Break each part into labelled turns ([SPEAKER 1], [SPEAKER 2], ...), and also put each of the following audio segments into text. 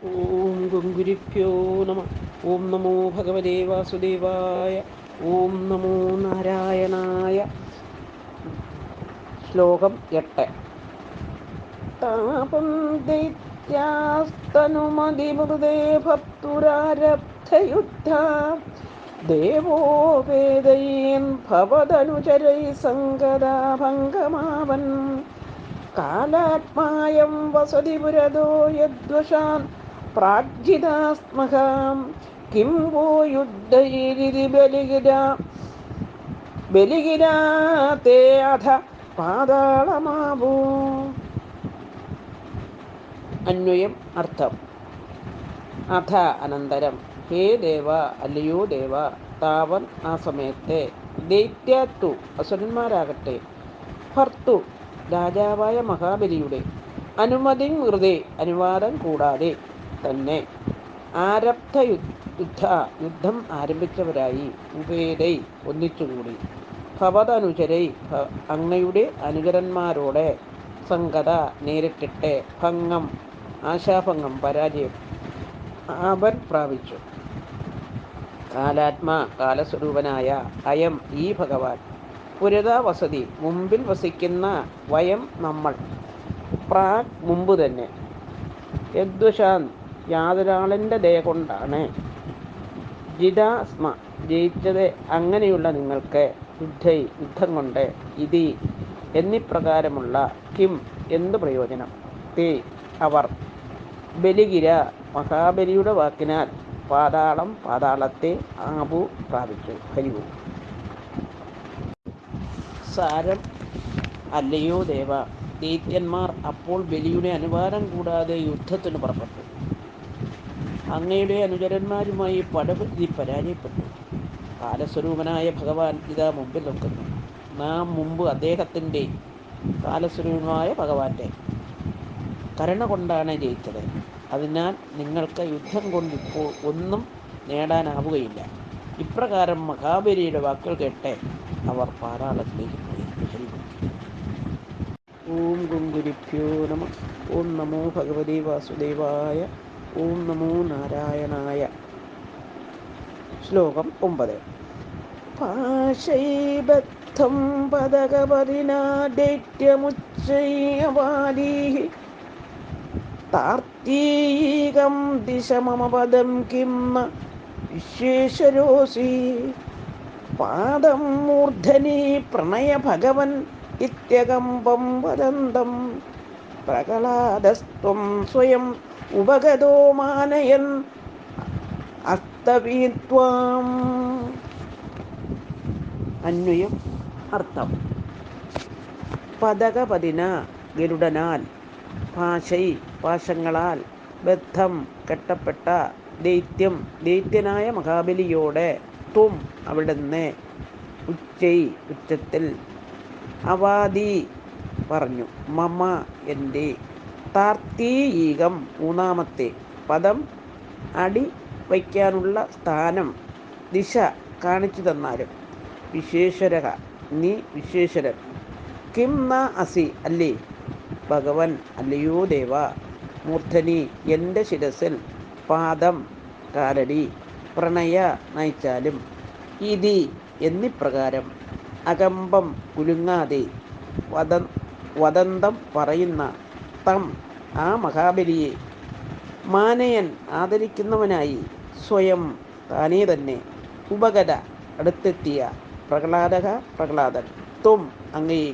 [SPEAKER 1] ഓം ഗുരുഭ്യോ നമ. ഓം നമോ ഭഗവതേ വാസുദേവായ. ഓം നമോ നാരായണായ. ശ്ലോകം 8. താപം ദൈത്യാസ്തനുമതിമൃതേ ഭക്തുരാരബ്ധയുദ്ധ ദേവോ വേദയേൻ ഭവതനുചരൈ സങ്കദാഭംഗമാവൻ കാലാത്മായം വസതി പുരതോ യദ്വശാൻ പ്രാജ്ഞിതാസ്മഹാം കിം വോ യുദ്ധൈരിതി ബലിഗിരാ തേ അധ പാതാളമാവൂ. അന്വയം. അർത്ഥം. അഥ അനന്തരം, ഹേ ദേവ, അല്ലയോ ദേവ, താവൻ ആ സമയത്തെ, ദൈത്യാത്തു അസുരന്മാരാകട്ടെ, ഭർത്തു രാജാവായ മഹാബലിയുടെ, അനുമതി മൃതേ അനുവാദം കൂടാതെ തന്നെ, ആരബ്ധ യുദ്ധം ആരംഭിച്ചവരായി, ഉപേദൈ ഒന്നിച്ചുകൂടി, ഭവതനുചരൈ അങ്ങയുടെ അനുചരന്മാരോടെ, സംഗത നേരിട്ടിട്ട്, ഭംഗം ആശാഭംഗം പരാജയം അവൻ പ്രാപിച്ചു. കാലാത്മാ കാലസ്വരൂപനായ അയം ഈ ഭഗവാൻ, പുരതാ വസതി മുമ്പിൽ വസിക്കുന്ന, വയം നമ്മൾ, പ്രാഗ് മുമ്പ് തന്നെ, യദ്വശാൻ യാതൊരാളിൻ്റെ ദയ കൊണ്ടാണ്, ജിതാസ്മ ജയിച്ചത് അങ്ങനെയുള്ള നിങ്ങൾക്ക്, യുദ്ധം കൊണ്ട്, ഇതി എന്നിപ്രകാരമുള്ള, കിം എന്തു പ്രയോജനം, തേ അവർ, ബലിഗിര മഹാബലിയുടെ വാക്കിനാൽ, പാതാളത്തെ ആപു പ്രാപിച്ചു. ഹരിവു. സാരം. അല്ലയോ ദേവ, ദൈത്യന്മാർ അപ്പോൾ ബലിയുടെ അനുവാദം കൂടാതെ യുദ്ധത്തിന് പുറപ്പെട്ടു. അങ്ങയുടെ അനുചരന്മാരുമായി പടപൊരുതി പരാജയപ്പെട്ടു. കാലസ്വരൂപനായ ഭഗവാൻ ഇതാ മുമ്പിൽ നിൽക്കുന്നു. നാം മുമ്പ് അദ്ദേഹത്തിൻ്റെ, കാലസ്വരൂപനായ ഭഗവാന്റെ കരുണ കൊണ്ടാണ് ജയിച്ചത്. അതിനാൽ നിങ്ങൾക്ക് യുദ്ധം കൊണ്ടിപ്പോൾ ഒന്നും നേടാനാവുകയില്ല. ഇപ്രകാരം മഹാബലിയുടെ വാക്കുകൾ കേട്ട് അവർ പാതാളത്തിലേക്ക് പോയി. ഓം ഗുരുഭ്യോ നമ. ഓം നമോ ഭഗവതേ വാസുദേവായ. ഓം നമോ നാരായണായ. ശ്ലോകം 9. പാശൈബദ്ധം പദകപതിനാ ദൈത്യമുച്ചൈവാദീഃ താർത്തീകം ദിശ മമ പദം കിം ന വിശ്വേശ്വരോസി പാദം മൂർധനി പ്രണയ ഭഗവൻ ഇത്യകമ്പം വദന്തം പ്രഹ്ലാദസ്ത്വം സ്വയം ഉപഗതോ മാനയൻ അസ്തവീത്വാം. അന്വയം. അർത്ഥം. പദകപതിന ഗരുഡനാൽ, പാശൈ പാശങ്ങളാൽ, ബദ്ധം കെട്ടപ്പെട്ട, ദൈത്യനായ മഹാബലിയോടെ, ത്വം അവിടുന്ന്, ഉച്ചൈ ഉച്ചത്തിൽ, അവാദി പറഞ്ഞു, മമ എൻ്റെ, താർത്തീകം മൂന്നാമത്തെ, പദം അടി വയ്ക്കാനുള്ള സ്ഥാനം, ദിശ കാണിച്ചു തന്നാലും, വിശ്വേശ്വരഃ നീ വിശ്വേശ്വരൻ, കിം ന അസി അല്ലേ ഭഗവൻ, അല്ലയോ ദേവ, മൂർധനി എൻ്റെ ശിരസിൽ, പാദം കാലടി, പ്രണയ നയിച്ചാലും, ഇതി എന്നിപ്രകാരം, അകമ്പം കുലുങ്ങാതെ, വദന്തം പറയുന്ന, തം ആ മഹാബലിയെ, മാനയൻ ആദരിക്കുന്നവനായി, സ്വയം താനേ തന്നെ, ഉപഗത അടുത്തെത്തിയ, പ്രഹ്ലാദൻ, ത്വം അങ്ങയെ,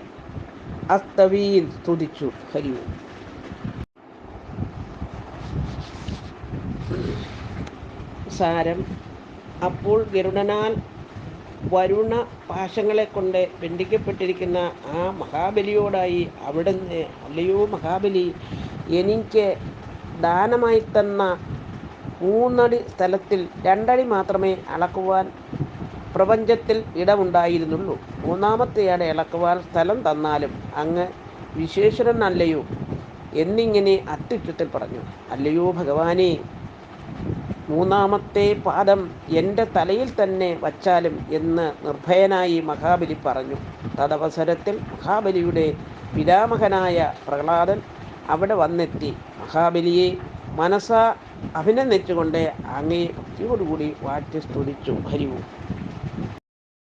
[SPEAKER 1] അസ്തവീൻ സ്തുതിച്ചു. ഹരിയോ. സാരം. അപ്പോൾ ഗരുഡനാൽ വരുണ പാശങ്ങളെ കൊണ്ട് ബന്ധിക്കപ്പെട്ടിരിക്കുന്ന ആ മഹാബലിയോടായി അവിടുന്ന്, അല്ലയോ മഹാബലി, എനിക്ക് ദാനമായി തന്ന 3 അടി സ്ഥലത്തിൽ 2 അടി മാത്രമേ അളക്കുവാൻ പ്രപഞ്ചത്തിൽ ഇടമുണ്ടായിരുന്നുള്ളൂ. 3-ാമത്തെ അടി അളക്കുവാൻ സ്ഥലം തന്നാലും അങ്ങ് വിശ്വേശ്വരനല്ലയോ എന്നിങ്ങനെ അത്യുച്ചത്തിൽ പറഞ്ഞു. അല്ലയോ ഭഗവാനെ, 3-ാമത്തെ പാദം എൻ്റെ തലയിൽ തന്നെ വച്ചാലും എന്ന് നിർഭയനായി മഹാബലി പറഞ്ഞു. തദവസരത്തിൽ മഹാബലിയുടെ പിതാമഹനായ പ്രഹ്ലാദൻ അവിടെ വന്നെത്തി മഹാബലിയെ മനസാ അഭിനന്ദിച്ചുകൊണ്ട് അങ്ങയെ ഭക്തിയോടുകൂടി വാഴ്ത്തി സ്തുതിച്ചു. ഹരി ഓം.